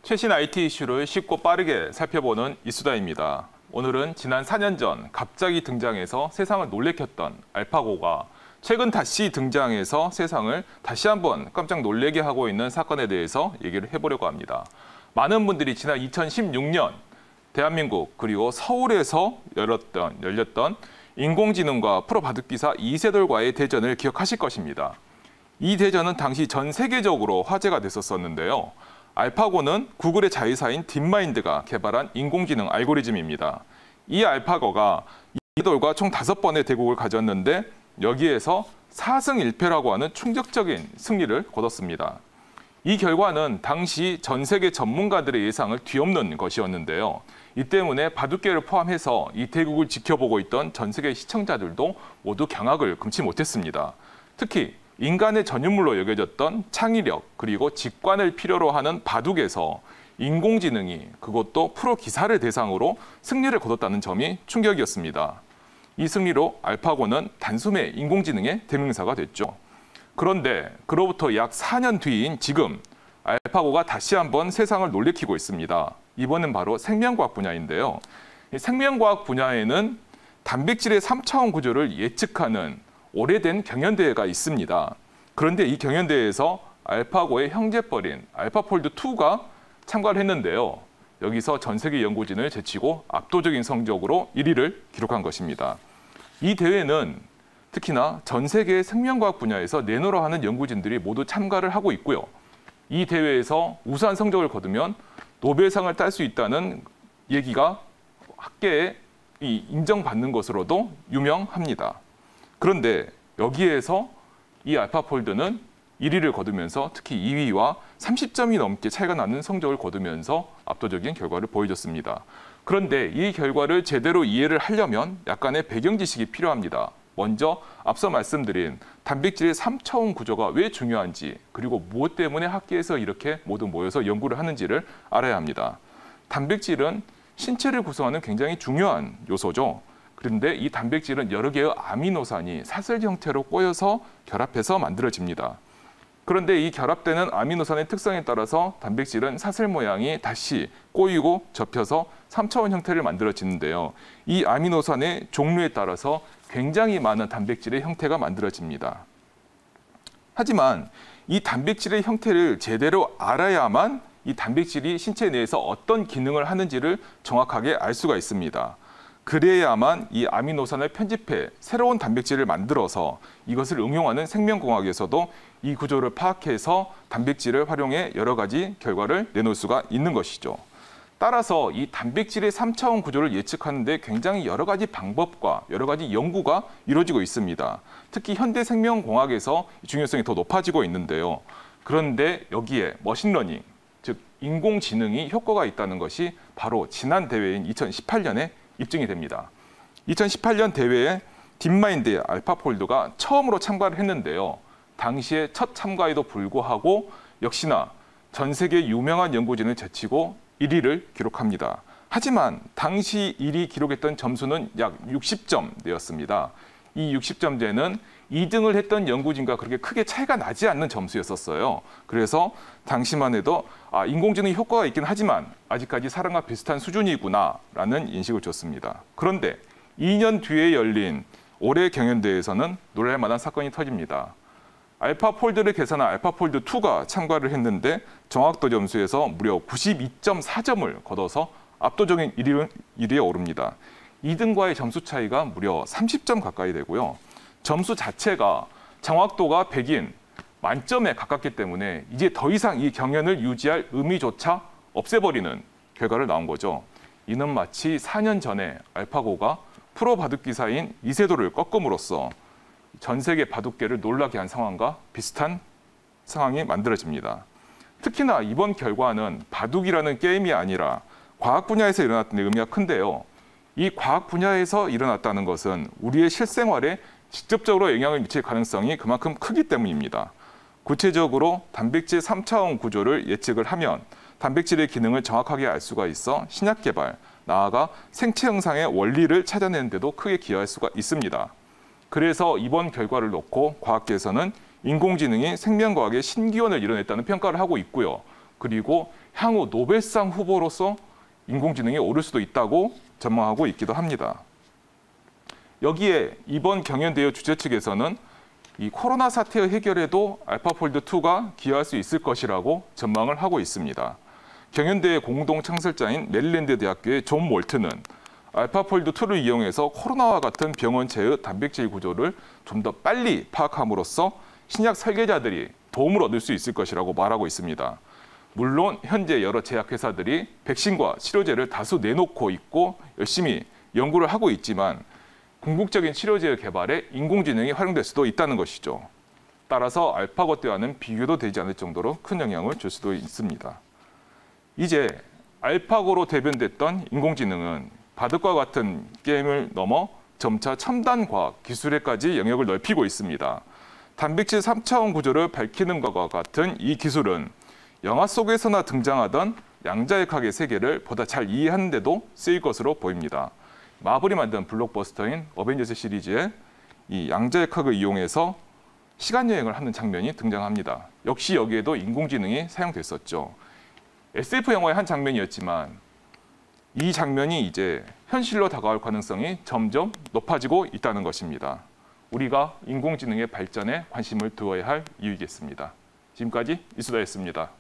최신 IT 이슈를 쉽고 빠르게 살펴보는 이수다입니다. 오늘은 지난 4년 전 갑자기 등장해서 세상을 놀래켰던 알파고가 최근 다시 등장해서 세상을 다시 한번 깜짝 놀래게 하고 있는 사건에 대해서 얘기를 해보려고 합니다. 많은 분들이 지난 2016년 대한민국 그리고 서울에서 열렸던 인공지능과 프로 바둑기사 이세돌과의 대전을 기억하실 것입니다. 이 대전은 당시 전 세계적으로 화제가 됐었는데요. 알파고는 구글의 자회사인 딥마인드가 개발한 인공지능 알고리즘입니다. 이 알파고가 이세돌과 총 5번의 대국을 가졌는데 여기에서 4승 1패라고 하는 충격적인 승리를 거뒀습니다. 이 결과는 당시 전 세계 전문가들의 예상을 뒤엎는 것이었는데요. 이 때문에 바둑계를 포함해서 이 대국을 지켜보고 있던 전 세계 시청자들도 모두 경악을 금치 못했습니다. 특히 인간의 전유물로 여겨졌던 창의력 그리고 직관을 필요로 하는 바둑에서 인공지능이 그것도 프로 기사를 대상으로 승리를 거뒀다는 점이 충격이었습니다. 이 승리로 알파고는 단숨에 인공지능의 대명사가 됐죠. 그런데 그로부터 약 4년 뒤인 지금 알파고가 다시 한번 세상을 놀래키고 있습니다. 이번엔 바로 생명과학 분야인데요. 생명과학 분야에는 단백질의 3차원 구조를 예측하는 오래된 경연대회가 있습니다. 그런데 이 경연대회에서 알파고의 형제뻘인 알파폴드2가 참가를 했는데요. 여기서 전 세계 연구진을 제치고 압도적인 성적으로 1위를 기록한 것입니다. 이 대회는 특히나 전 세계 생명과학 분야에서 내노라 하는 연구진들이 모두 참가를 하고 있고요. 이 대회에서 우수한 성적을 거두면 노벨상을 딸 수 있다는 얘기가 학계에 인정받는 것으로도 유명합니다. 그런데 여기에서 이 알파폴드는 1위를 거두면서 특히 2위와 30점이 넘게 차이가 나는 성적을 거두면서 압도적인 결과를 보여줬습니다. 그런데 이 결과를 제대로 이해를 하려면 약간의 배경 지식이 필요합니다. 먼저 앞서 말씀드린 단백질의 3차원 구조가 왜 중요한지 그리고 무엇 때문에 학계에서 이렇게 모두 모여서 연구를 하는지를 알아야 합니다. 단백질은 신체를 구성하는 굉장히 중요한 요소죠. 그런데 이 단백질은 여러 개의 아미노산이 사슬 형태로 꼬여서 결합해서 만들어집니다. 그런데 이 결합되는 아미노산의 특성에 따라서 단백질은 사슬 모양이 다시 꼬이고 접혀서 3차원 형태를 만들어지는데요. 이 아미노산의 종류에 따라서 굉장히 많은 단백질의 형태가 만들어집니다. 하지만 이 단백질의 형태를 제대로 알아야만 이 단백질이 신체 내에서 어떤 기능을 하는지를 정확하게 알 수가 있습니다. 그래야만 이 아미노산을 편집해 새로운 단백질을 만들어서 이것을 응용하는 생명공학에서도 이 구조를 파악해서 단백질을 활용해 여러 가지 결과를 내놓을 수가 있는 것이죠. 따라서 이 단백질의 3차원 구조를 예측하는 데 굉장히 여러 가지 방법과 여러 가지 연구가 이루어지고 있습니다. 특히 현대 생명공학에서 중요성이 더 높아지고 있는데요. 그런데 여기에 머신러닝, 즉 인공지능이 효과가 있다는 것이 바로 지난 대회인 2018년에 입증이 됩니다. 2018년 대회에 딥마인드의 알파폴드가 처음으로 참가를 했는데요. 당시에 첫 참가에도 불구하고 역시나 전 세계 유명한 연구진을 제치고 1위를 기록합니다. 하지만 당시 1위 기록했던 점수는 약 60점대였습니다. 이 60점대는 2등을 했던 연구진과 그렇게 크게 차이가 나지 않는 점수였었어요. 그래서 당시만 해도 인공지능이 효과가 있긴 하지만 아직까지 사람과 비슷한 수준이구나라는 인식을 줬습니다. 그런데 2년 뒤에 열린 올해 경연대회에서는 놀랄 만한 사건이 터집니다. 알파폴드를 계산한 알파폴드2가 참가를 했는데 정확도 점수에서 무려 92.4점을 거둬서 압도적인 1위에 오릅니다. 2등과의 점수 차이가 무려 30점 가까이 되고요. 점수 자체가 정확도가 100인 만점에 가깝기 때문에 이제 더 이상 이 경연을 유지할 의미조차 없애버리는 결과를 나온 거죠. 이는 마치 4년 전에 알파고가 프로 바둑기사인 이세돌을 꺾음으로써 전 세계 바둑계를 놀라게 한 상황과 비슷한 상황이 만들어집니다. 특히나 이번 결과는 바둑이라는 게임이 아니라 과학 분야에서 일어났던 의미가 큰데요. 이 과학 분야에서 일어났다는 것은 우리의 실생활에 직접적으로 영향을 미칠 가능성이 그만큼 크기 때문입니다. 구체적으로 단백질 3차원 구조를 예측을 하면 단백질의 기능을 정확하게 알 수가 있어 신약 개발, 나아가 생체 형상의 원리를 찾아내는 데도 크게 기여할 수가 있습니다. 그래서 이번 결과를 놓고 과학계에서는 인공지능이 생명과학의 신기원을 이뤄냈다는 평가를 하고 있고요. 그리고 향후 노벨상 후보로서 인공지능이 오를 수도 있다고 전망하고 있기도 합니다. 여기에 이번 경연대회 주최 측에서는 이 코로나 사태의 해결에도 알파폴드2가 기여할 수 있을 것이라고 전망을 하고 있습니다. 경연대회 공동 창설자인 메릴랜드 대학교의 존 몰트는 알파폴드2를 이용해서 코로나와 같은 병원체의 단백질 구조를 좀 더 빨리 파악함으로써 신약 설계자들이 도움을 얻을 수 있을 것이라고 말하고 있습니다. 물론 현재 여러 제약회사들이 백신과 치료제를 다수 내놓고 있고 열심히 연구를 하고 있지만 궁극적인 치료제의 개발에 인공지능이 활용될 수도 있다는 것이죠. 따라서 알파고 때와는 비교도 되지 않을 정도로 큰 영향을 줄 수도 있습니다. 이제 알파고로 대변됐던 인공지능은 바둑과 같은 게임을 넘어 점차 첨단 과학, 기술에까지 영역을 넓히고 있습니다. 단백질 3차원 구조를 밝히는 것과 같은 이 기술은 영화 속에서나 등장하던 양자역학의 세계를 보다 잘 이해하는 데도 쓰일 것으로 보입니다. 마블이 만든 블록버스터인 어벤져스 시리즈에 이 양자역학을 이용해서 시간여행을 하는 장면이 등장합니다. 역시 여기에도 인공지능이 사용됐었죠. SF 영화의 한 장면이었지만 이 장면이 이제 현실로 다가올 가능성이 점점 높아지고 있다는 것입니다. 우리가 인공지능의 발전에 관심을 두어야 할 이유이겠습니다. 지금까지 이수다였습니다.